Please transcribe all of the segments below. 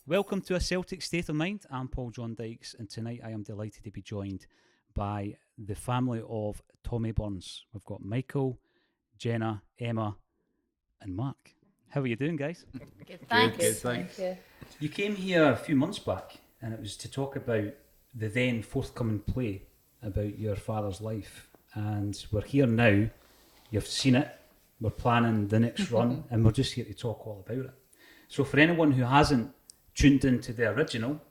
Welcome to A Celtic State of Mind. I'm Paul John Dykes, and tonight I am delighted to be joined by the family of Tommy Burns. We've got Michael, Jenna, Emma, and Mark. How are you doing, guys? Good, Thanks. good, thanks. Thank You came here a few months back, and it was to talk about the then forthcoming play about your father's life. And we're here now. You've seen it. We're planning the next run, and we're just here to talk all about it. So for anyone who hasn't tuned into the original,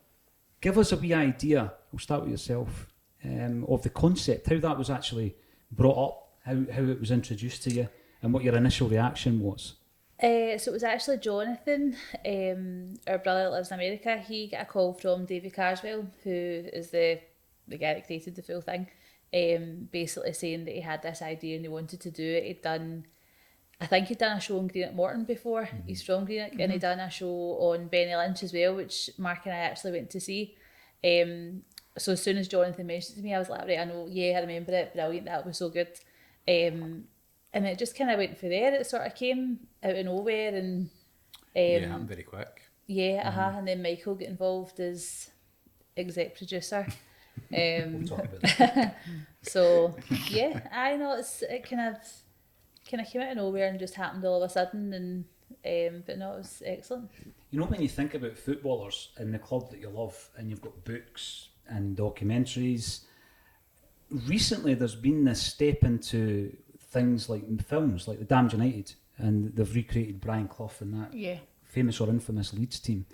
give us a wee idea, we'll start with yourself, of the concept, how that was actually brought up, how it was introduced to you, and what your initial reaction was. So it was actually Jonathan, our brother that lives in America. He got a call from Davy Carswell, who is the guy that created the full thing, basically saying that he had this idea and he wanted to do it. I think he'd done a show on Greenock Morton before. Mm-hmm. He's from Greenock, and he'd done a show on Benny Lynch as well, which Mark and I actually went to see. So as soon as Jonathan mentioned it to me, I was like, right, I know, yeah, I remember it, brilliant, that was so good. And it just kind of went from there. It sort of came out of nowhere, and yeah, it happened very quick. Yeah, and then Michael got involved as exec producer. We'll talk about that. So yeah, I know it kind of came out of nowhere and just happened all of a sudden, and but no, it was excellent. You know, when you think about footballers in the club that you love, and you've got books and documentaries, recently there's been this step into things like films, like the Damned United, and they've recreated Brian Clough and that famous or infamous Leeds team.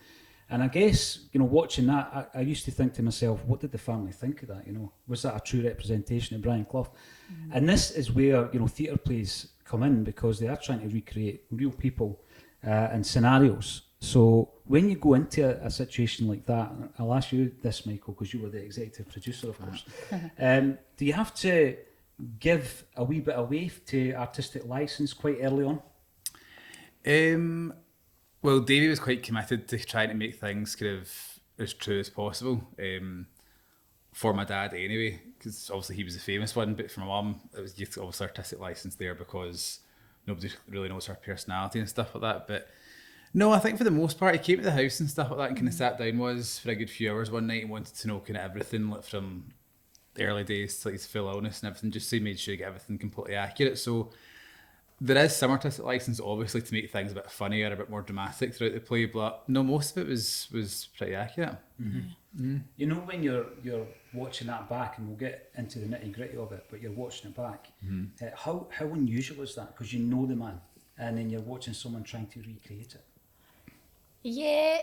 And I guess, you know, watching that, I used to think to myself, what did the family think of that? You know, was that a true representation of Brian Clough? Mm. And this is where, you know, theatre plays come in, because they are trying to recreate real people and scenarios. So when you go into a situation like that, I'll ask you this, Michael, because you were the executive producer, of course. Do you have to give a wee bit away to artistic license quite early on? Well, Davey was quite committed to trying to make things kind of as true as possible. For my dad anyway, because obviously he was the famous one, but for my mum, it was just obviously artistic license there because nobody really knows her personality and stuff like that. But no, I think for the most part, he came to the house and stuff like that and kind of sat down for a good few hours one night and wanted to know kind of everything, like from the early days to like his full illness and everything, just so he made sure to get everything completely accurate. So there is some artistic license, obviously, to make things a bit funnier, a bit more dramatic throughout the play, but no, most of it was pretty accurate. Mm-hmm. Mm-hmm. You know, when you're watching that back, and we'll get into the nitty gritty of it, but you're watching it back, how unusual is that? Because you know the man, and then you're watching someone trying to recreate it. Yeah,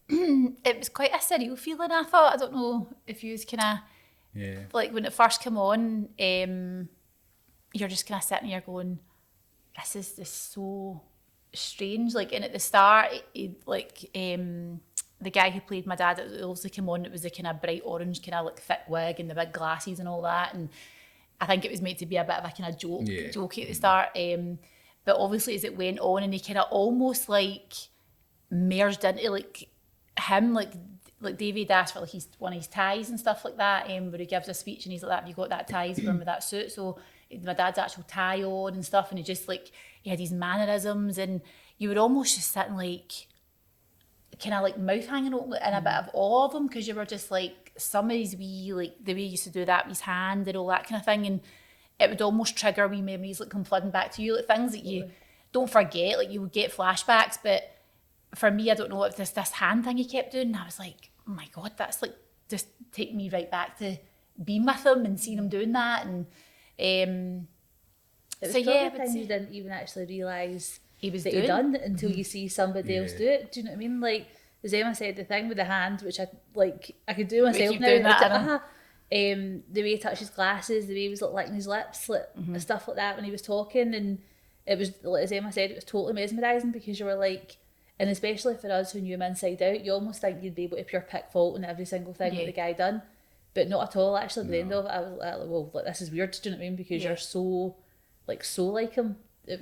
it was quite a surreal feeling, I thought. I don't know if you was kind of, like when it first came on, you're just kind of sitting here going, this is so strange. Like, and at the start, the guy who played my dad, it obviously came on, it was the kind of bright orange, kind of like thick wig and the big glasses and all that. And I think it was meant to be a bit of a kind of jokey at the start. But obviously as it went on, and he kind of almost like merged into like him, like David asked for like one of his ties and stuff like that, where he gives a speech and he's like, have you got that tie from with that suit? So my dad's actual tie on and stuff, and he had these mannerisms, and you were almost just sitting like kind of like mouth hanging open and a bit of awe of him, because you were just like, some of his wee, like the way he used to do that with his hand and all that kind of thing, and it would almost trigger wee memories like come flooding back to you, like things that you don't forget, like you would get flashbacks. But for me, I don't know, if this hand thing he kept doing, and I was like, oh my god, that's like just taking me right back to being with him and seeing him doing that. And it was things you didn't even actually realise he was that done until you see somebody else do it. Do you know what I mean? Like as Emma said, the thing with the hand, which I could do myself now. The way he touched his glasses, the way he was like licking his lips, and stuff like that when he was talking, and it was, as Emma said, it was totally mesmerising, because you were like, and especially for us who knew him inside out, you almost think you'd be able to pure pick fault on every single thing that the guy done, but not at all. Actually, at the end of it, I was like, well, like, this is weird. Do you know what I mean? Because you're so like him. It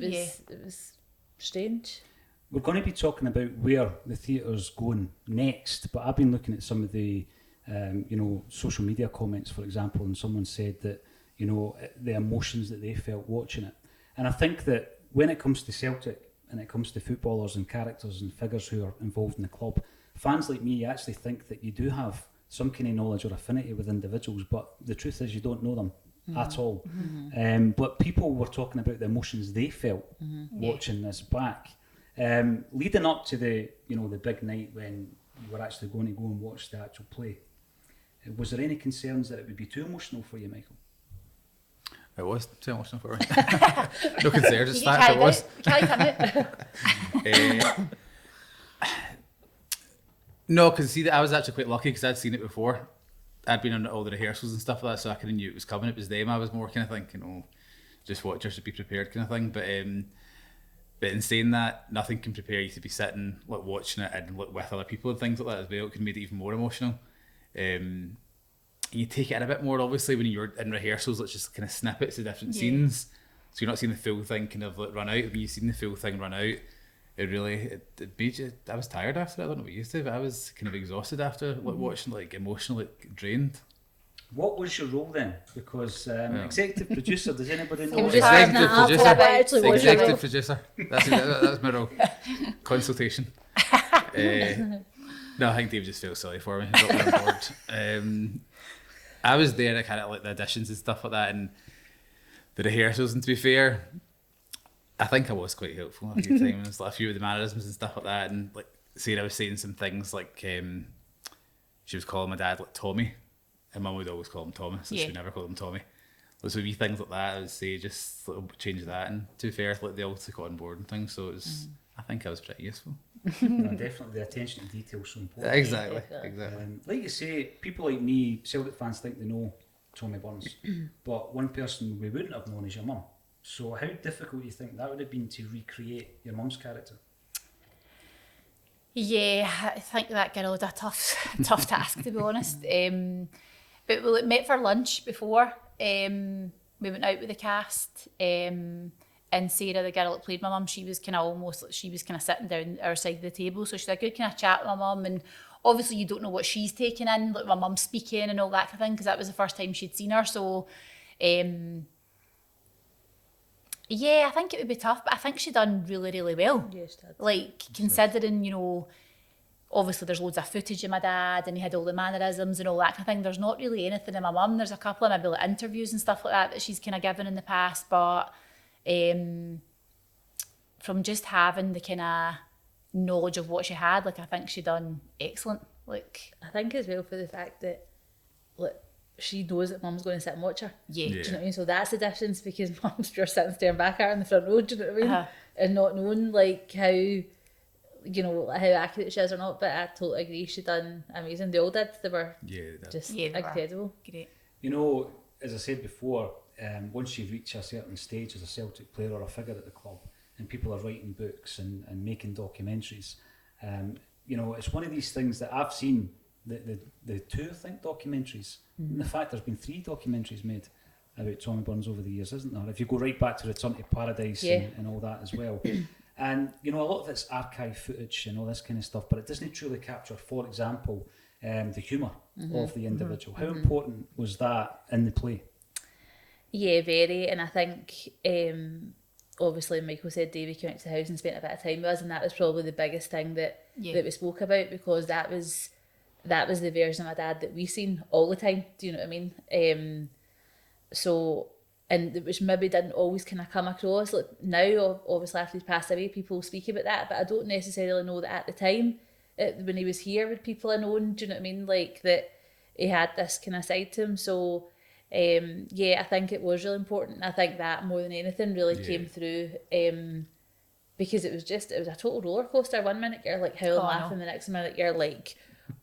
was strange. We're going to be talking about where the theatre's going next, but I've been looking at some of the social media comments, for example, and someone said that, you know, the emotions that they felt watching it. And I think that when it comes to Celtic and it comes to footballers and characters and figures who are involved in the club, fans like me actually think that you do have some kind of knowledge or affinity with individuals, but the truth is you don't know them at all. But people were talking about the emotions they felt watching this back. Leading up to the big night when you were actually going to go and watch the actual play, was there any concerns that it would be too emotional for you, Michael? It was too emotional for me. No concerns, it's fact it was. No, because see, I was actually quite lucky because I'd seen it before. I'd been on all the rehearsals and stuff like that, so I kind of knew it was coming. It was them. I was more kind of thinking, oh, just watch her to be prepared kind of thing. But in saying that, nothing can prepare you to be sitting like watching it and like with other people and things like that as well. It can make it even more emotional. You take it in a bit more obviously when you're in rehearsals. It's just kind of snippets of different scenes, so you're not seeing the full thing kind of like run out. When you've seen the full thing run out, it beat you. I was tired after it. I don't know what you used to, but I was kind of exhausted after like watching, like emotionally drained. What was your role then? Because executive producer, does anybody know? Executive producer. That's my role. Consultation. No, I think Dave just feels sorry for me. He got me on board. I was there at kind of like the auditions and stuff like that, and the rehearsals. And to be fair, I think I was quite helpful a few times, like a few of the mannerisms and stuff like that. And like Sarah was saying some things like she was calling my dad like Tommy, and Mum would always call him Thomas, so she would never call him Tommy. So wee things like that, I would say just change that. And to be fair, like they all took it on board and things, so it was. I think I was pretty useful. No, definitely, the attention to detail is so important. Exactly. Like you say, people like me, Celtic fans think they know Tommy Burns, but one person we wouldn't have known is your mum. So how difficult do you think that would have been to recreate your mum's character? Yeah, I think that girl had a tough task, to be honest. But we met for lunch before. We went out with the cast. And Sarah, the girl that played my mum, she was kind of sitting down our side of the table. So she had a good kind of chat with my mum. And obviously you don't know what she's taking in, like my mum speaking and all that kind of thing, because that was the first time she'd seen her. So, yeah, I think it would be tough, but I think she done really, really well. Yeah, she did. Like, considering, obviously there's loads of footage of my dad and he had all the mannerisms and all that kind of thing. There's not really anything in my mum. There's a couple of maybe like interviews and stuff like that she's kind of given in the past, but from just having the kind of knowledge of what she had, like I think she done excellent. Like I think as well for the fact that like she knows that mum's going to sit and watch her. Yeah. Do you know what I mean? So that's the difference, because mum's just sitting staring back at her in the front row, do you know what I mean? And not knowing like how how accurate she is or not, but I totally agree, she done amazing. They all did. They were just incredible. Great. As I said before, once you reach a certain stage as a Celtic player or a figure at the club, and people are writing books and making documentaries, it's one of these things that I've seen, the two, I think, documentaries. And the fact there's been 3 documentaries made about Tommy Burns over the years, isn't there? If you go right back to Return to Paradise and all that as well. And, a lot of it's archive footage and all this kind of stuff, but it doesn't truly capture, for example, the humour of the individual. How important was that in the play? Yeah, very. And I think, obviously, Michael said Davey came out to the house and spent a bit of time with us, and that was probably the biggest thing that we spoke about, because that was the version of my dad that we seen all the time. Do you know what I mean? And which maybe didn't always kind of come across. Like now, obviously after he's passed away, people speak about that, but I don't necessarily know that at the time, when he was here, would people have known? Do you know what I mean? Like that he had this kind of side to him. So I think it was really important. I think that more than anything really came through, because it was a total roller coaster. 1 minute you're like howling laughing, the next minute you're like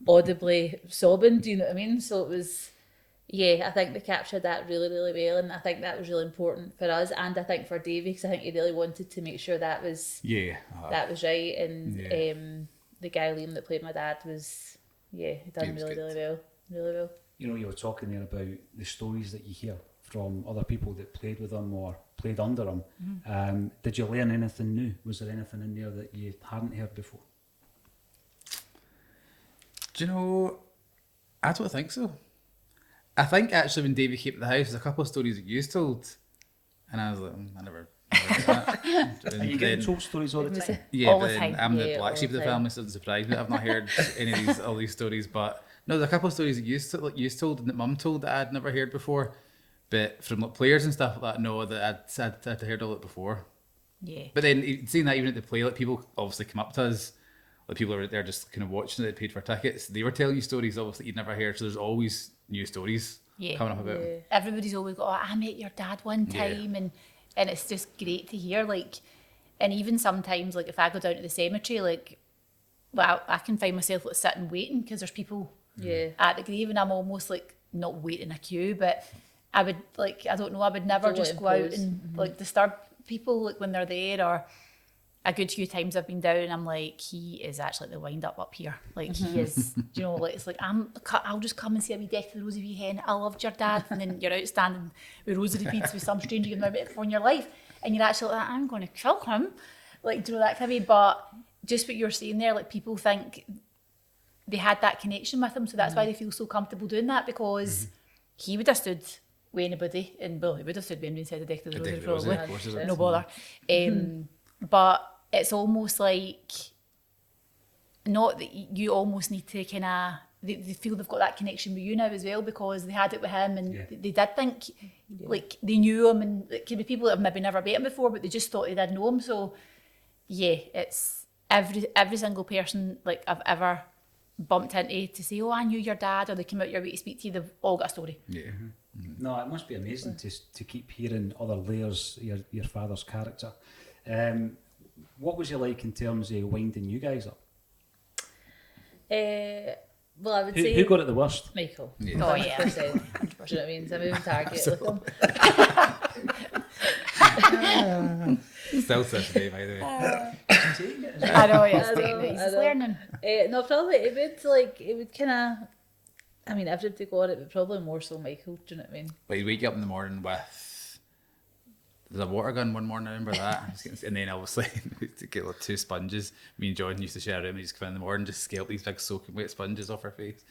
audibly sobbing. Do you know what I mean? So it was. I think they captured that really, really well, and I think that was really important for us, and I think for Davey, because I think he really wanted to make sure that was that was right. And the guy Liam that played my dad was he done really, really well, really well. You were talking there about the stories that you hear from other people that played with him or played under him. Did you learn anything new? Was there anything in there that you hadn't heard before? Do you know? I don't think so. I think actually when Davey came to the house, there's a couple of stories that you told, and I was like, I never like that. Are you getting told stories all the Was time? it- Yeah, All but the then time. I'm the Yeah, black all sheep of the the time. family, so it doesn't surprise me that I've not heard any of all these stories. But no, there's a couple of stories that you told and that Mum told that I'd never heard before. But from like players and stuff like that, no, that I'd heard all it before. Yeah. But then seeing that even at the play, like people obviously come up to us, like people are there just kind of watching it, paid for tickets. They were telling you stories obviously you'd never heard, so there's always new stories Yeah. coming up about them. Yeah. Everybody's always got, oh, I met your dad one Yeah. time, and it's just great to hear. Like, and even sometimes, like if I go down to the cemetery, like, well, I can find myself like sitting waiting because there's people Yeah. at the grave, and I'm almost like not waiting a queue, but I would like, I don't know, I would never Don't just let go out them pose. and like disturb people like when they're there. Or a good few times I've been down and I'm like, he is actually the wind up here. Like he is, you know, like it's like I'll just come and see a wee death of the rosary hen. I loved your dad, and then you're out standing with rosary beads with some stranger you've never met before in your life, and you're actually like, I'm going to kill him, like, do you know, that kind of way. But just what you're saying there, like people think they had that connection with him, so that's why they feel so comfortable doing that, because he would have stood with anybody, and well, he would have stood with anybody and said the death of the rosary probably. Of course, No bother. But it's almost like not that you almost need to kind of they feel they've got that connection with you now as well, because they had it with him, and Yeah. they did think like they knew him, and it could be people that have maybe never met him before, but they just thought they did know him. So yeah, it's every single person like I've ever bumped into to say, oh, I knew your dad, or they came out your way to speak to you, they've all got a story. Yeah. No, it must be amazing to keep hearing other layers of your father's character. What was he like in terms of winding you guys up? Well, I would say Who got it the worst? Michael. Yeah. Oh yeah. 100%. Do you know what I mean? It's a moving target with him. Still such a day, by the way. I know, yeah, I know, he's I know. learning. No, probably it would kind of. I mean, everybody got it, but probably more so Michael. Do you know what I mean? But he'd wake you up in the morning with there's a water gun one morning, I remember that. And then obviously to get like 2 sponges. Me and John used to share a room. He just come in the morning, just scalp these big soaking wet sponges off her face.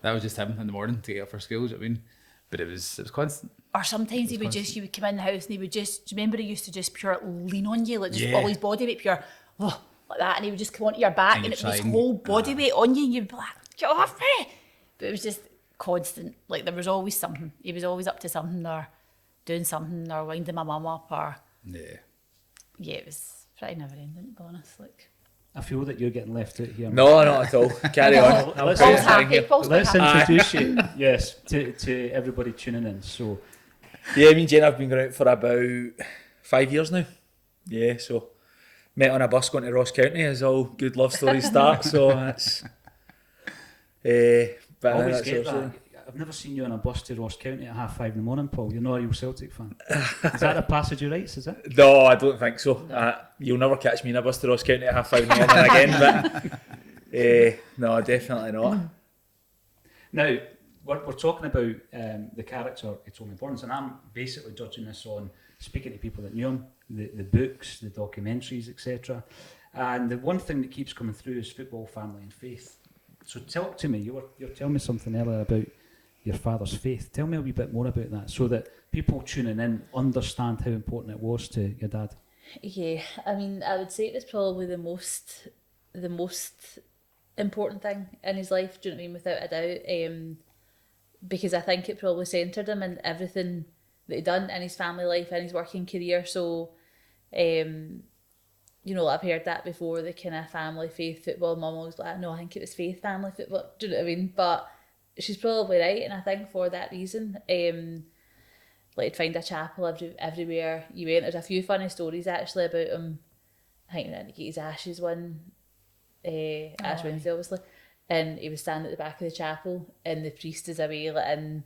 That was just him in the morning to get up for school. Do you know what I mean? But it was constant. Or sometimes you would come in the house and he would just, do you remember he used to just pure lean on you, like just all his body weight pure, oh, like that, and he would just come onto your back And and you'd it was try and- whole body weight on you, and you'd be like, get off me! But it was just constant, like there was always something. He was always up to something, or doing something, or winding my mum up, or Yeah. yeah, it was pretty never ending, to be honest. Like, I feel that you're getting left out here. No, not at all. Carry on. Let's, Paul's Thank happy, you. Paul's quite let's happy. introduce you, yes, to everybody tuning in. So, Yeah, me and Jenna have been going out for about 5 years now. Yeah, so met on a bus going to Ross County, as all good love stories start. So that's. But I always that's get also- that. I've never seen you on a bus to Ross County at 5:30 in the morning, Paul. You're not a real Celtic fan. Is that a passage of rights, is it? No, I don't think so. You'll never catch me in a bus to Ross County at 5:30 in the morning again. But no, definitely not. Now, we're talking about the character of Tommy Burns, and I'm basically judging this on speaking to people that knew him, the books, the documentaries, etc. And the one thing that keeps coming through is football, family and faith. So talk to me, you were telling me something earlier about your father's faith. Tell me a wee bit more about that, so that people tuning in understand how important it was to your dad. Yeah, I mean, I would say it was probably the most important thing in his life. Do you know what I mean? Without a doubt, because I think it probably centred him in everything that he'd done in his family life and his working career. So, you know, I've heard that before, the kind of family, faith, football. Mum always like, no, I think it was faith, family, football. Do you know what I mean? But she's probably right, and I think for that reason, like he'd find a chapel everywhere you went. There's a few funny stories actually about him. I think he went to get his ashes one Ash Wednesday, obviously, and he was standing at the back of the chapel, and the priest is away, like in,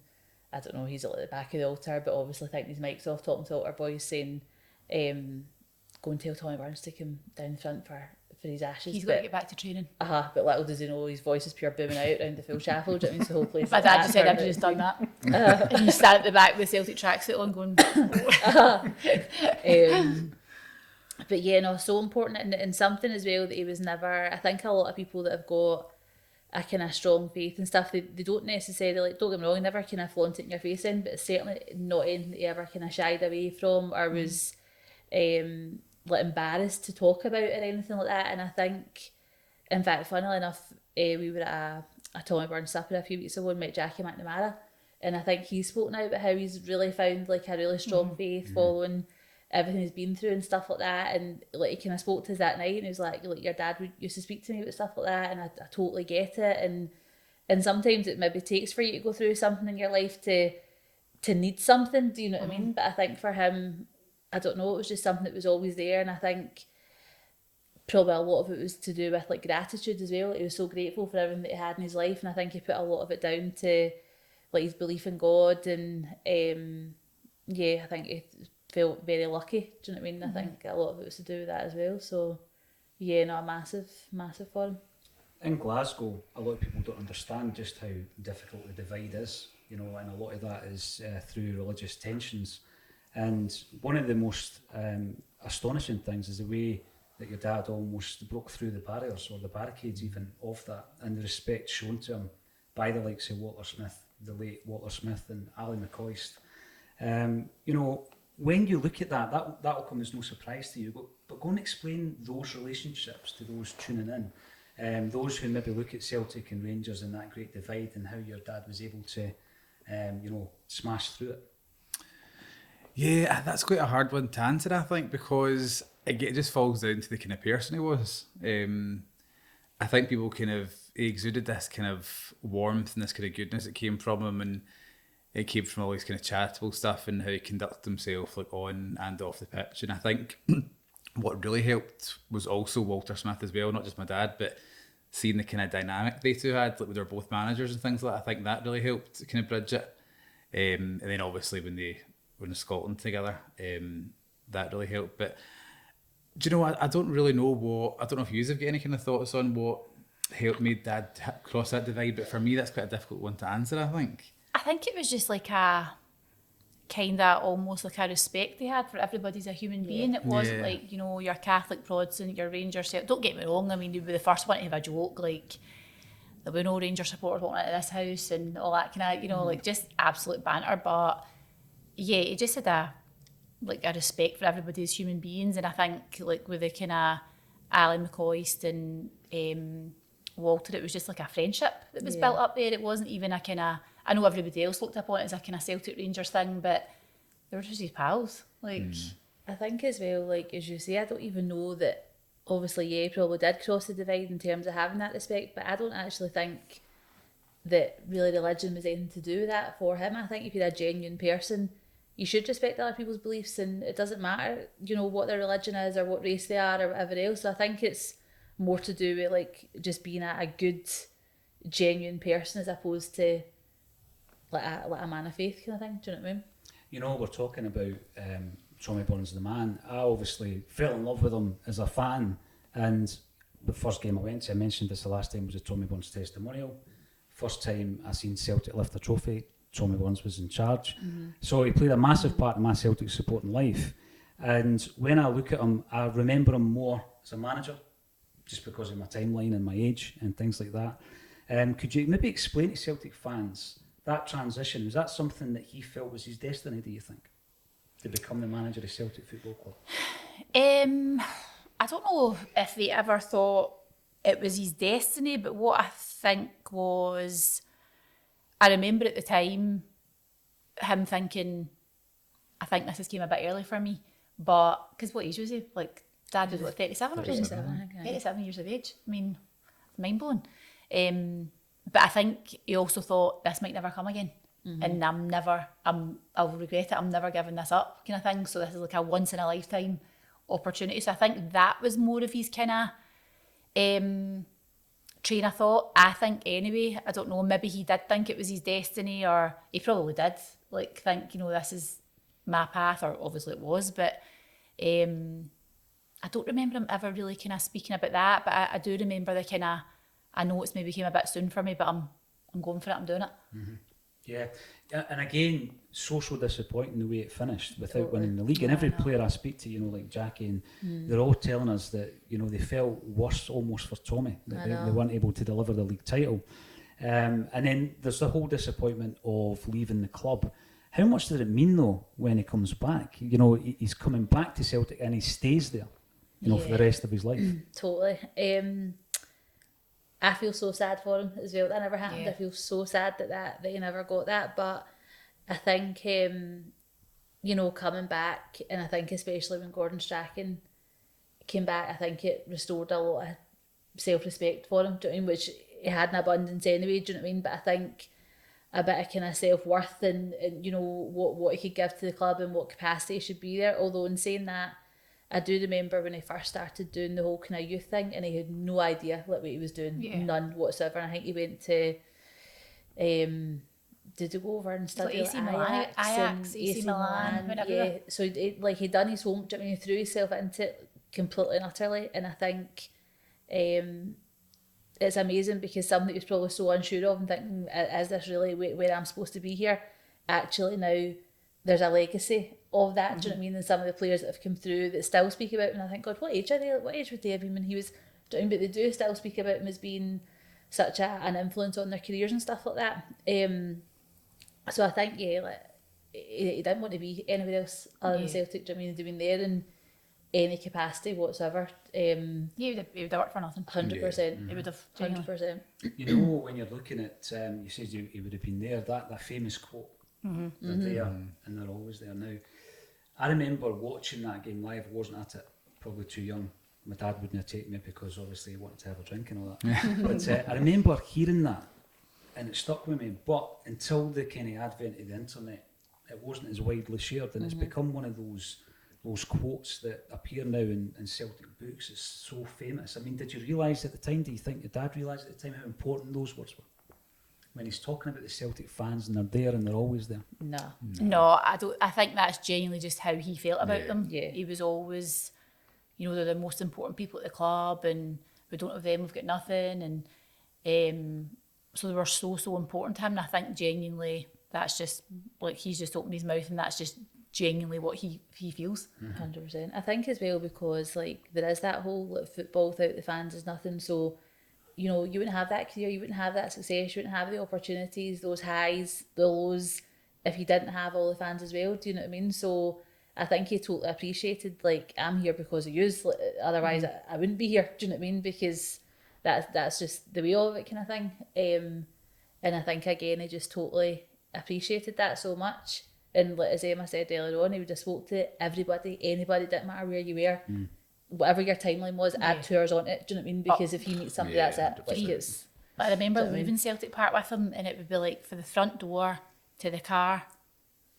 I don't know, he's at the back of the altar, but obviously thinking his mic's off, talking to altar boys, saying, go and tell Tommy Burns to come down the front for his ashes. he's got to get back to training. But little does he know, his voice is pure booming out around the full chapel. Do you know what I mean? So the whole place. My is dad that just said, I've turned just out done that. And you stand at the back with a Celtic tracksuit on going, But yeah, no, so important, and something as well that he was never. I think a lot of people that have got a kind of strong faith and stuff, they don't necessarily, like, don't get me wrong, never kind of flaunt it in your face in, but it's certainly not anything that he ever kind of shied away from or was like embarrassed to talk about it or anything like that. And I think, in fact, funnily enough, we were at a Tommy Burns supper a few weeks ago and met Jackie McNamara, and I think he's spoken out about how he's really found like a really strong faith following everything he's been through and stuff like that. And like he kind of spoke to us that night and he was like your dad used to speak to me about stuff like that, and I totally get it. And sometimes it maybe takes for you to go through something in your life to need something, do you know what I mean? But I think for him, I don't know, it was just something that was always there. And I think probably a lot of it was to do with like gratitude as well. He was so grateful for everything that he had in his life, and I think he put a lot of it down to like his belief in God. And I think he felt very lucky, do you know what I mean? I think a lot of it was to do with that as well. So yeah, no, massive for him. In Glasgow, a lot of people don't understand just how difficult the divide is, you know, and a lot of that is through religious tensions. And one of the most astonishing things is the way that your dad almost broke through the barriers or the barricades even of that, and the respect shown to him by the likes of Walter Smith, the late Walter Smith and Ali McCoist. You know, when you look at that will come as no surprise to you, but go and explain those relationships to those tuning in. Those who maybe look at Celtic and Rangers and that great divide, and how your dad was able to, smash through it. Yeah, that's quite a hard one to answer, I think, because it just falls down to the kind of person he was. I think people he exuded this kind of warmth and this kind of goodness that came from him, and it came from all his kind of charitable stuff and how he conducted himself like on and off the pitch. And I think what really helped was also Walter Smith as well, not just my dad, but seeing the kind of dynamic they two had, like they were both managers and things like that. I think that really helped kind of bridge it. And then obviously when they were in Scotland together, that really helped. But do you know, I don't really know I don't know if you have got any kind of thoughts on what helped me dad cross that divide, but for me that's quite a difficult one to answer, I think. I think it was just like a kind of almost like a respect they had for everybody as a human being. It wasn't like, you know, your Catholic, Protestant, your Rangers. Don't get me wrong, I mean, they were the first one to have a joke, like there were no Ranger supporters walking into this house and all that kind of, you know, like just absolute banter. But yeah, it just had a respect for everybody as human beings. And I think like with the kind of Ali McCoist and Walter, it was just like a friendship that was built up there. It wasn't even a kind of, I know everybody else looked upon it as a kind of Celtic Rangers thing, but they were just his pals. Like, I think as well, like as you say, I don't even know that. Obviously, probably did cross the divide in terms of having that respect, but I don't actually think that really religion was anything to do with that for him. I think if you're a genuine person, you should respect other people's beliefs, and it doesn't matter, you know, what their religion is or what race they are or whatever else. So I think it's more to do with like just being a good, genuine person as opposed to like a man of faith kind of thing. Do you know what I mean? You know, we're talking about Tommy Burns the man. I obviously fell in love with him as a fan, and the first game I went to, I mentioned this the last time, was a Tommy Burns testimonial. First time I seen Celtic lift a trophy, Tommy Burns was in charge. So he played a massive part in my Celtic supporting life. And when I look at him, I remember him more as a manager, just because of my timeline and my age and things like that. Could you maybe explain to Celtic fans that transition? Was that something that he felt was his destiny, do you think, to become the manager of Celtic Football Club? I don't know if they ever thought it was his destiny, but what I think was, I remember at the time him thinking, I think this has came a bit early for me, but because what age was he? Like, Dad was what, 37 or something? 37 years of age. I mean, mind blowing. But I think he also thought this might never come again. And I'll regret it, I'm never giving this up kind of thing. So this is like a once in a lifetime opportunity. So I think that was more of his kind of train of thought, I think, anyway. I don't know, maybe he did think it was his destiny, or he probably did, like, think, you know, this is my path, or obviously it was, but I don't remember him ever really kind of speaking about that, but I do remember the kind of, I know it's maybe came a bit soon for me, but I'm going for it, I'm doing it. Yeah, and again, so disappointing the way it finished without winning the league. And every player I speak to, you know, like Jackie, and they're all telling us that, you know, they felt worse almost for Tommy, that they weren't able to deliver the league title. And then there's the whole disappointment of leaving the club. How much did it mean though when he comes back? You know, he's coming back to Celtic and he stays there, you know, for the rest of his life. Totally. I feel so sad for him as well. That never happened. Yeah. I feel so sad that he never got that. But I think, you know, coming back, and I think especially when Gordon Strachan came back, I think it restored a lot of self-respect for him, do you know what I mean? Which he had in abundance anyway, do you know what I mean? But I think a bit of kind of self-worth and you know, what he could give to the club and what capacity he should be there. Although in saying that, I do remember when he first started doing the whole kind of youth thing and he had no idea like what he was doing, none whatsoever. And I think he went to, did he go over and study AC Milan, Ajax, AC Milan, whatever. yeah. So he'd done his homework, do you know what I mean? He threw himself into it completely and utterly. And I think it's amazing because something he was probably so unsure of and thinking, is this really where I'm supposed to be here? Actually now there's a legacy of that, do you know what I mean? And some of the players that have come through that still speak about him, and I think, God, what age are they? What age would they have been when he was doing? But they do still speak about him as being such an influence on their careers and stuff like that. So I think, like, he didn't want to be anywhere else other than Celtic, do you know what I mean? He'd been there in any capacity whatsoever. He would have worked for nothing. 100%. He would have 100%. You know, when you're looking at, you said he would have been there, that famous quote, they're there and they're always there now. I remember watching that game live. I wasn't at it, probably too young. My dad wouldn't have taken me because obviously he wanted to have a drink and all that. But I remember hearing that and it stuck with me. But until the kind of advent of the internet, it wasn't as widely shared, and it's become one of those quotes that appear now in Celtic books. It's so famous. I mean, did you realise at the time, do you think your dad realised at the time how important those words were? When he's talking about the Celtic fans and they're there and they're always there. No, I don't. I think that's genuinely just how he felt about them. Yeah. He was always, you know, they're the most important people at the club, and we don't have them, we've got nothing, and so they were so important to him. And I think genuinely that's just like he's just opened his mouth, and that's just genuinely what he feels. 100%. I think as well because like there is that whole like, football without the fans is nothing. So you know, you wouldn't have that career, you wouldn't have that success, you wouldn't have the opportunities, those highs, the lows, if you didn't have all the fans as well, do you know what I mean? So I think he totally appreciated, like, I'm here because of you, otherwise I wouldn't be here, do you know what I mean? Because that's just the way of it kind of thing. And I think, again, he just totally appreciated that so much. And like, as Emma said earlier on, he would just spoke to everybody, anybody, didn't matter where you were. Whatever your timeline was, add 2 hours on it. Do you know what I mean? Because if you meet somebody, that's it. Like it's. I remember leaving Celtic Park with him, and it would be like for the front door to the car,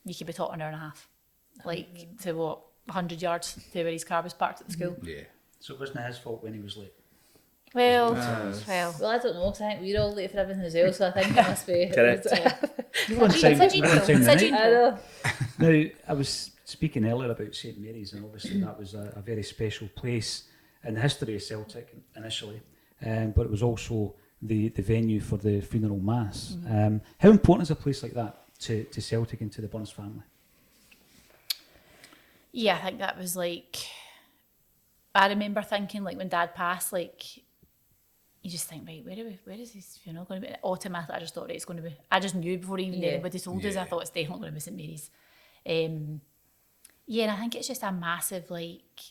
you could be talking an hour and a half, like to 100 yards to where his car was parked at the school. Yeah. So it wasn't his fault when he was late. Well, Well, I don't know, because I think we're all late for everything as well, so I think it must be. Correct. it's a gene I know. Now, I was speaking earlier about St Mary's, and obviously that was a very special place in the history of Celtic initially, but it was also the venue for the funeral mass. How important is a place like that to Celtic and to the Burns family? Yeah, I think that was like, I remember thinking like when Dad passed, like you just think, right, where is his funeral going to be? Automatically, I just thought, right, it's going to be. I just knew before even anybody told us. I thought it's definitely going to be St Mary's. Yeah, and I think it's just a massive, like,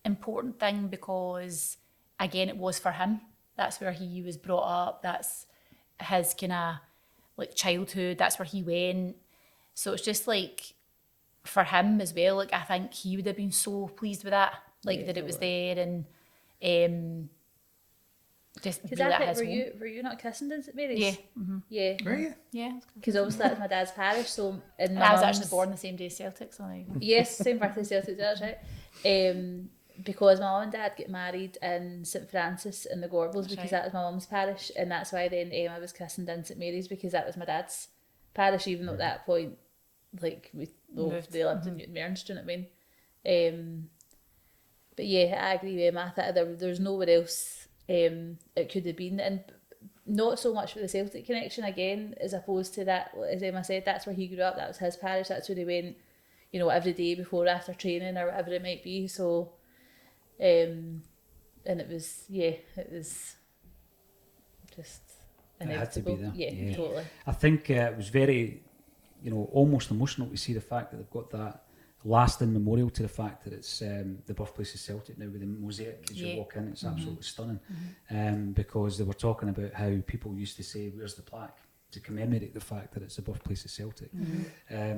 important thing because, again, it was for him. That's where he was brought up. That's his kind of, like, childhood. That's where he went. So it's just, like, for him as well, like, I think he would have been so pleased with that, like, that it was there and just Because really I at think, his home. were you not christened in St Mary's? Yeah. Yeah. Were you? Yeah. Because obviously that's my dad's parish, so in And my I was mum's- actually born the same day as Celtic, so I Yes, same birthday as Celtic, that's right. Because my mum and dad get married in St Francis in the Gorbals because right. that was my mum's parish, and that's why then Emma was christened in St Mary's because that was my dad's parish, even though at that point, like, they lived in Newton Mearns, do you know what I mean? But yeah, I agree with Emma. I thought there's nowhere else it could have been, and not so much for the Celtic connection again, as opposed to that, as Emma said, that's where he grew up, that was his parish, that's where he went, you know, every day before or after training or whatever it might be. So and it was just It had to be inevitable. there. Yeah, totally. I think it was very almost emotional to see the fact that they've got that lasting memorial to the fact that it's the birthplace of Celtic now with the mosaic as you walk in. It's absolutely stunning. Because they were talking about how people used to say, "Where's the plaque?" to commemorate the fact that it's the birthplace of Celtic.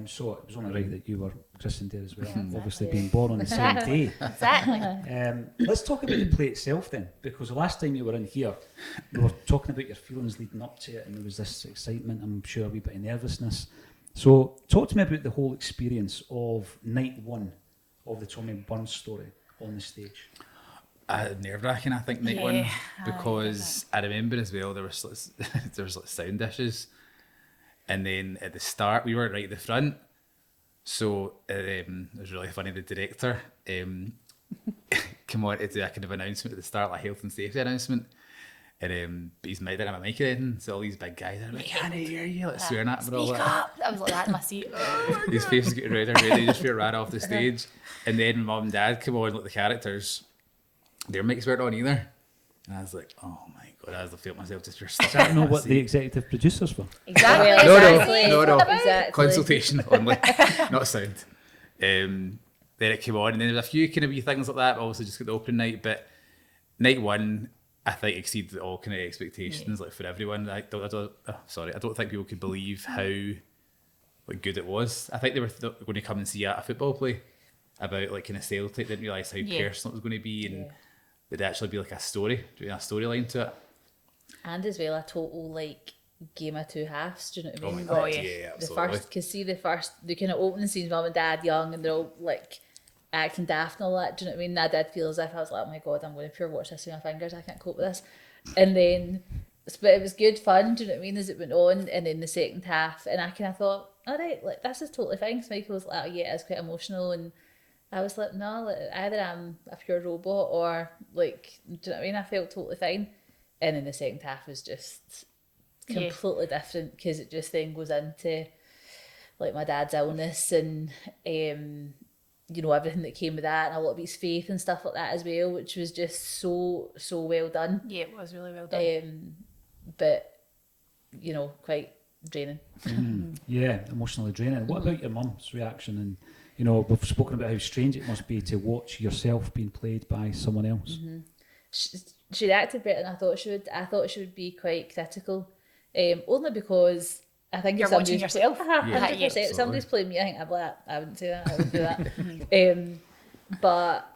So it was only right that you were christened there as well, obviously being born on the same day. Exactly. Let's talk about the play itself then, because the last time you were in here, we were talking about your feelings leading up to it, and there was this excitement, I'm sure a wee bit of nervousness. So talk to me about the whole experience of night one of the Tommy Burns story on the stage. Nerve-wracking, I think, night one, because I remember as well there was like sound issues, and then at the start we were right at the front, so it was really funny. The director came on to do a kind of announcement at the start, like health and safety announcement, and he's made it on a mic then, so all these big guys are like, "Can't hear you," like swearing at him and all Speak that. up. I was like that in my seat. His face was getting redder and redder, just before ran off the stage, and then mum and dad come on, like the characters. Their mics weren't on either, and I was like, "Oh my god!" I felt myself just stuck. Is that not what the executive producers were? Exactly. No. Exactly. Consultation only, not sound. Then it came on, and then there was a few kind of wee things like that. Obviously, just got the opening night, but night one, I think, exceeded all kind of expectations, like for everyone. I don't think people could believe how good it was. I think they were going to come and see a football play about like kind of Celtic. Didn't realise how personal it was going to be, and there'd actually be like a storyline to it. And as well, a total like game of two halves. Do you know what I mean? God, Like, yeah, the absolutely. first, cause see the kind of opening scenes, mum and dad young, and they're all like acting daft and all that. Do you know what I mean? I did feel as if I was like, "Oh my god, I'm going to pure watch this with my fingers. I can't cope with this." And then, but it was good fun. Do you know what I mean? As it went on, and then the second half, and I kind of thought, all right, like this is totally fine. Because Michael was like, "Oh yeah, it's quite emotional," and I was like, no, like, either I'm a pure robot or like, do you know what I mean? I felt totally fine. And then the second half was just completely different, because it just then goes into like my dad's illness and everything that came with that, and a lot of his faith and stuff like that as well, which was just so well done. Yeah, it was really well done. But quite draining. Yeah, emotionally draining. What about your mum's reaction? And we've spoken about how strange it must be to watch yourself being played by someone else. She reacted better than I thought she would. I thought she would be quite critical, only because I think You're if watching somebody's yourself. 100%. If somebody's playing me, I think I'd be like, I wouldn't say that. I wouldn't do that. But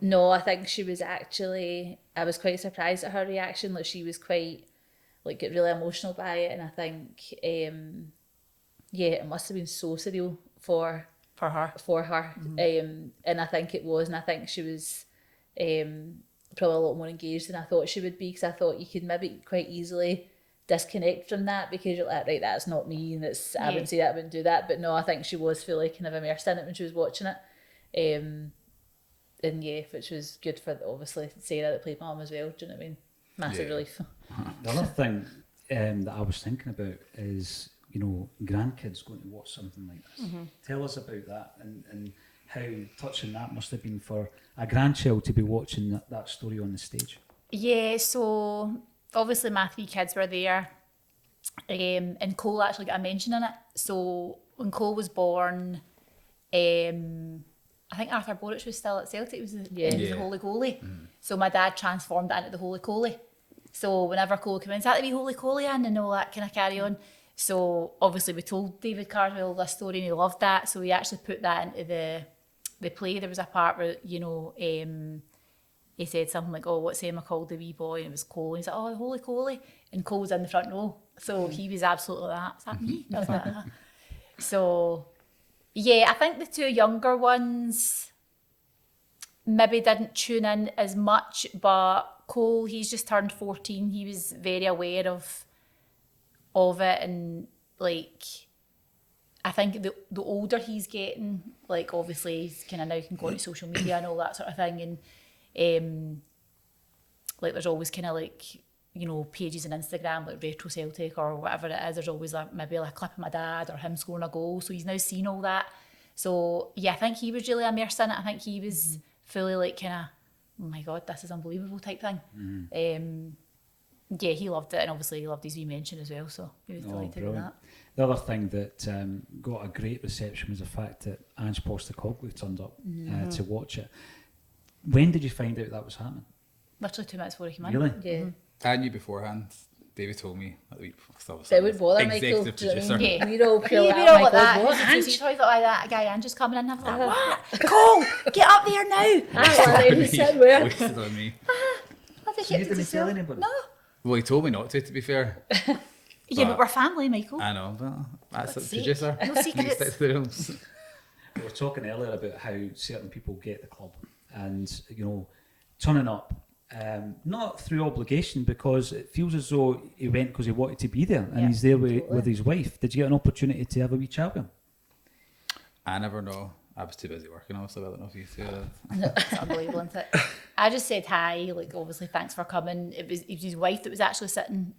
no, I think she was actually. I was quite surprised at her reaction. Like, she was quite get really emotional by it, and I think it must have been so surreal for her. And I think it was, and I think she was probably a lot more engaged than I thought she would be, because I thought you could maybe quite easily disconnect from that, because you're like, right, that's not me, and I wouldn't say that, I wouldn't do that. But no, I think she was fully kind of immersed in it when she was watching it, and which was good for obviously Sarah that played mum as well. Do you know what I mean? Massive relief. The other thing that I was thinking about is grandkids going to watch something like this. Tell us about that, and how touching that must have been for a grandchild to be watching that story on the stage. Yeah, so obviously my 3 kids were there, and Cole actually got a mention in it. So when Cole was born, I think Arthur Boric was still at Celtic. He was the Holy Goalie. So my dad transformed it into the Holy Goalie. So whenever Cole came in, is that to be Holy Goalie in, and all that kind of carry on. So obviously we told David Carswell this story, and he loved that. So he actually put that into the play. There was a part where he said something like, "Oh, what's Emma called the wee boy?" And it was Cole. And he's like, "Oh, the Holy Goalie." And Cole was in the front row, so he was absolutely that. Is that me? I was like, "Uh-huh." So yeah, I think the 2 younger ones maybe didn't tune in as much, but Cole, he's just turned 14. He was very aware of it, and I think the older he's getting, obviously he's kind of now can go onto social media and all that sort of thing, and there's always kind of pages on Instagram like Retro Celtic or whatever it is. There's always maybe a clip of my dad or him scoring a goal, so he's now seen all that. So yeah, I think he was really immersed in it. I think he was fully kind of, oh my god, this is unbelievable type thing. Yeah, he loved it, and obviously he loved his wee mention as well, so he was delighted with brilliant. that. The other thing that got a great reception was the fact that Ange Postecoglou turned up to watch it. When did you find out that was happening? Literally 2 minutes before he came in. Really? Yeah. I knew beforehand. David told me that week. It would bother Michael. Executive Do you know what I producer. mean? Yeah. We're all pure We're like, all oh like my that. God, what? He Ange? thought like that guy and just coming in and I was like, what? Cole, get up there now. He said where? Wasted on me. What did So you didn't tell anybody? No. Well, he told me not to be fair. Yeah, but we're family, Michael. I know, but that's the God's sake. producer. No You secrets. stick to the rules. We were talking earlier about how certain people get the club and, turning up, not through obligation, because it feels as though he went because he wanted to be there and Yeah, he's there with, totally. with his wife. Did you get an opportunity to have a wee chat with him? I never know. I was too busy working, also. I don't know if you see that. It's unbelievable, isn't it? I just said hi, like obviously thanks for coming. It was his wife that was actually sitting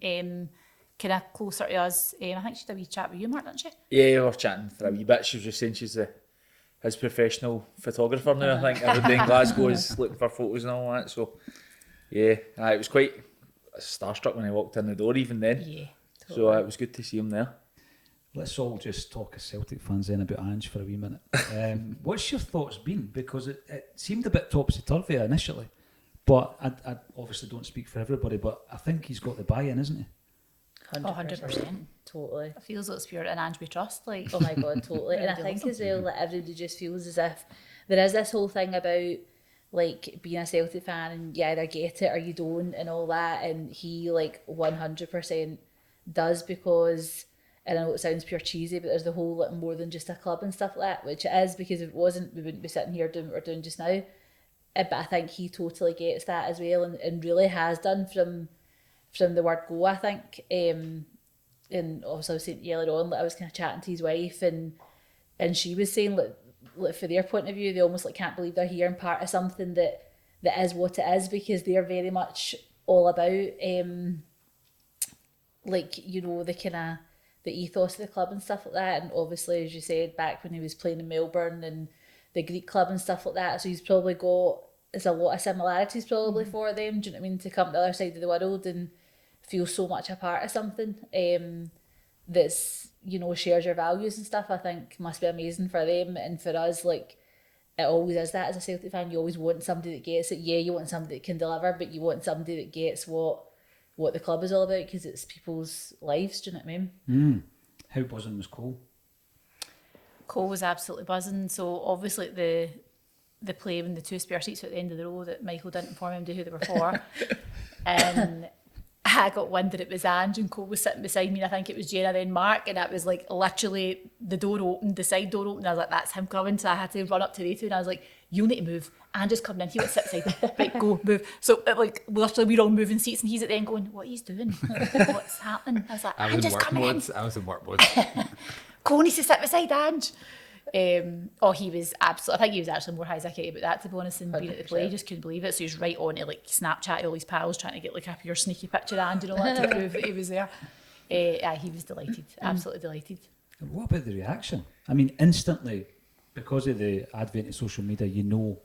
kind of closer to us. I think she did a wee chat with you, Mark, didn't she? Yeah, we were chatting for a wee bit. She was just saying she's his professional photographer now. I think everybody in Glasgow is looking for photos and all that. So, yeah, it was quite starstruck when I walked in the door even then. Yeah. So it was good to see him there. Let's all just talk as Celtic fans then about Ange for a wee minute. What's your thoughts been? Because it seemed a bit topsy-turvy initially, but I obviously don't speak for everybody, but I think he's got the buy-in, isn't he? 100%. Totally. It feels like spirit and Ange we trust. Like, Oh my God, totally. And I think as well, like everybody just feels as if there is this whole thing about like being a Celtic fan and you either get it or you don't and all that. And he like 100% does, because, and I know it sounds pure cheesy, but there's the whole like more than just a club and stuff like that, which it is, because if it wasn't, we wouldn't be sitting here doing what we're doing just now. But I think he totally gets that as well, and really has done from the word go, I think. And also I was saying earlier on, like I was kind of chatting to his wife, and she was saying like for their point of view, they almost like can't believe they're here and part of something that is what it is, because they're very much all about like, the kind of the ethos of the club and stuff like that. And obviously, as you said, back when he was playing in Melbourne and the Greek club and stuff like that, so he's probably got, there's a lot of similarities probably for them, do you know what I mean, to come to the other side of the world and feel so much a part of something that's, shares your values and stuff. I think must be amazing for them, and for us, like, it always is that as a Celtic fan. You always want somebody that gets it. Yeah, you want somebody that can deliver, but you want somebody that gets what the club is all about, because it's people's lives, do you know what I mean? How buzzing was Cole? Cole was absolutely buzzing. So obviously the play when the two spare seats at the end of the row that Michael didn't inform him to who they were for. And I got wind that it was Ange, and Cole was sitting beside me, and I think it was Jenna, then Mark, and it was like literally the door opened, the side door opened, and I was like, that's him coming. So I had to run up to the two and I was like, you'll need to move. Ange is coming in, he went sit beside. Right, go, move. So literally we're all moving seats, and he's at the end going, what he's doing? What's happening? I was like, I was Ange in is work coming in. mode. I was in work mode. Cole needs to sit beside Ange. He was absolutely, I think he was actually more high-zacking about that, to be honest, than being at the play. He just couldn't believe it. So he was right on to like Snapchat all his pals, trying to get like a pure sneaky picture of Ange and all that to prove that he was there. He was delighted, absolutely delighted. What about the reaction? I mean, instantly, because of the advent of social media,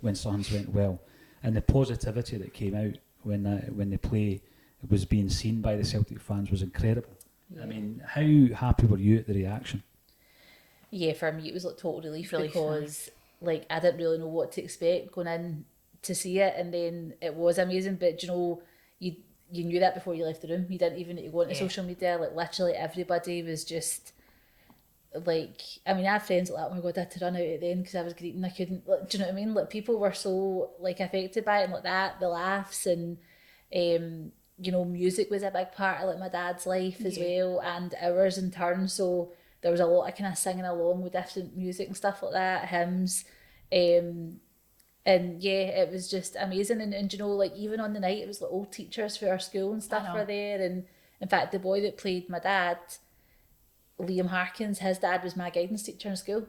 when something's went well, and the positivity that came out when the play was being seen by the Celtic fans was incredible. Yeah. I mean, how happy were you at the reaction? Yeah, for me it was like total relief because like I didn't really know what to expect going in to see it, and then it was amazing. But you knew that before you left the room. You didn't even need to go onto social media. Like literally everybody was just like, I mean, I had friends like, oh my God, I had to run out at the end because I was greeting. I couldn't. Like, do you know what I mean? Like people were so like affected by it, and like that, the laughs, and music was a big part of like my dad's life as well, and ours in turn. So there was a lot of kind of singing along with different music and stuff like that, hymns. And yeah, it was just amazing. And like even on the night, it was like old teachers for our school and stuff were there. And in fact, the boy that played my dad, Liam Harkins, his dad was my guidance teacher in school,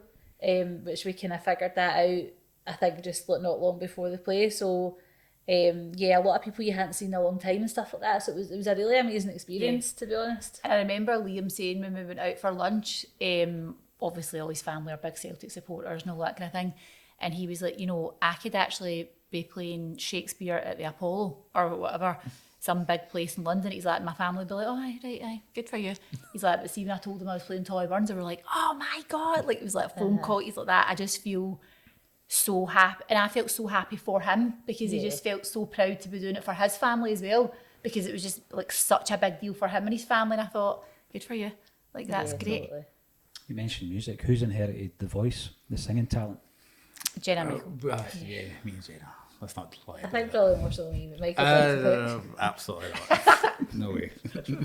which we kind of figured that out, I think, just like not long before the play. So a lot of people you hadn't seen in a long time and stuff like that. So it was a really amazing experience, to be honest. And I remember Liam saying when we went out for lunch, obviously all his family are big Celtic supporters and all that kind of thing, and he was like, I could actually be playing Shakespeare at the Apollo or whatever, some big place in London. He's like, my family would be like, oh, aye, good for you. He's like, but see, when I told them I was playing Tommy Burns, they were like, oh my God. Like, it was like a phone call. He's like that. I just feel so happy. And I felt so happy for him because he just felt so proud to be doing it for his family as well, because it was just like such a big deal for him and his family. And I thought, good for you. Like, that's great. Totally. You mentioned music. Who's inherited the voice, the singing talent? Jenna Michael. Yeah, me and Jenna. Let's not lie. I think probably more so than you, but Michael. Absolutely not. No way.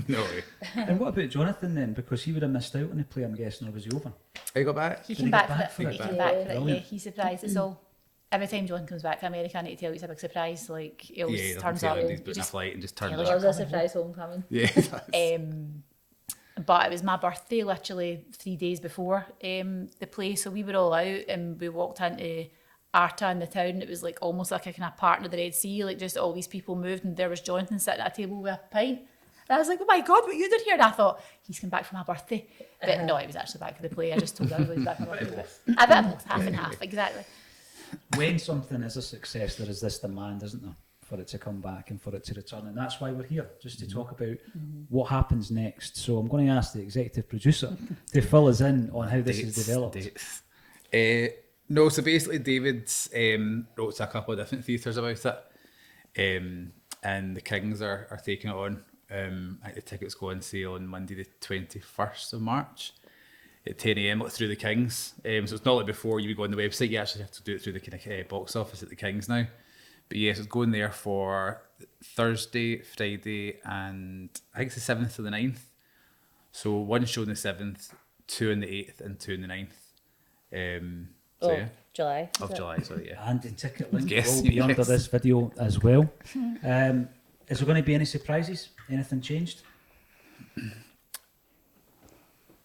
No way. And what about Jonathan then? Because he would have missed out on the play, I'm guessing, or was he over? He got back. He Did came he back get for back it. for He it? came back for it. Brilliant. Yeah, he's surprised. It's all. Every time John comes back to America, I need to tell you it's a big surprise. Like, he always turns up. He's booking a flight and just turns It up. was a surprise homecoming. Yeah. But it was my birthday literally 3 days before the play, so we were all out and we walked into Arta in the town. It was like almost like a kind of part of the Red Sea, like just all these people moved, and there was Jonathan sitting at a table with a pint. And I was like, oh my God, what you doing here? And I thought, he's come back for my birthday. But no, he was actually back for the play. I just told everybody he was back for my birthday. A bit of both, half and half, exactly. When something is a success, there is this demand, isn't there, for it to come back and for it to return. And that's why we're here, just to talk about what happens next. So I'm going to ask the executive producer to fill us in on how this is developed. No, so basically David wrote to a couple of different theatres about it, and the Kings are taking it on. I think the tickets go on sale on Monday the 21st of March at 10 a.m. through the Kings. So it's not like before you would go on the website, you actually have to do it through the kind of box office at the Kings now. But yes, it's going there for Thursday, Friday, and I think it's the 7th to the 9th. So one show on the 7th, 2 on the 8th, and 2 on the 9th. So yeah. July. Of July, sorry, yeah. And the ticket link Yes, will be under yes. this video as well. Is there going to be any surprises? Anything changed?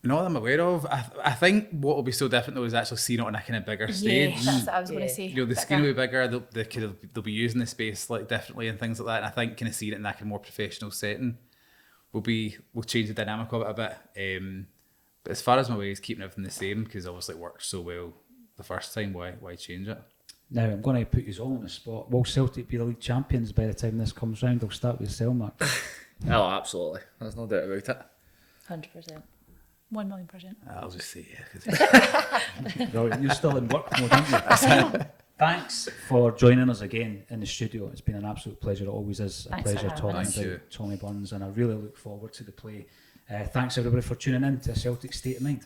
Not that I'm aware of. I think what will be so different though is actually seeing it on a kind of bigger stage. Yeah, that's what I was going to say. You know, the screen will be bigger. They'll be using the space like differently and things like that. And I think kind of seeing it in that kind of more professional setting will change the dynamic of it a bit. But as far as my way is keeping everything the same, because obviously it worked so well the first time. Why change it? Now, I'm going to put you all on the spot. Will Celtic be the league champions by the time this comes round? I'll start with yourself, Mark. Oh, absolutely. There's no doubt about it. 100%. 1,000,000%. I'll just say yeah. Brilliant. You're still in work mode, aren't you? Thanks for joining us again in the studio. It's been an absolute pleasure. It always is a Thanks for pleasure having talking us. Thank you. about Tommy Burns, and I really look forward to the play. Thanks everybody for tuning in to A Celtic State of Mind.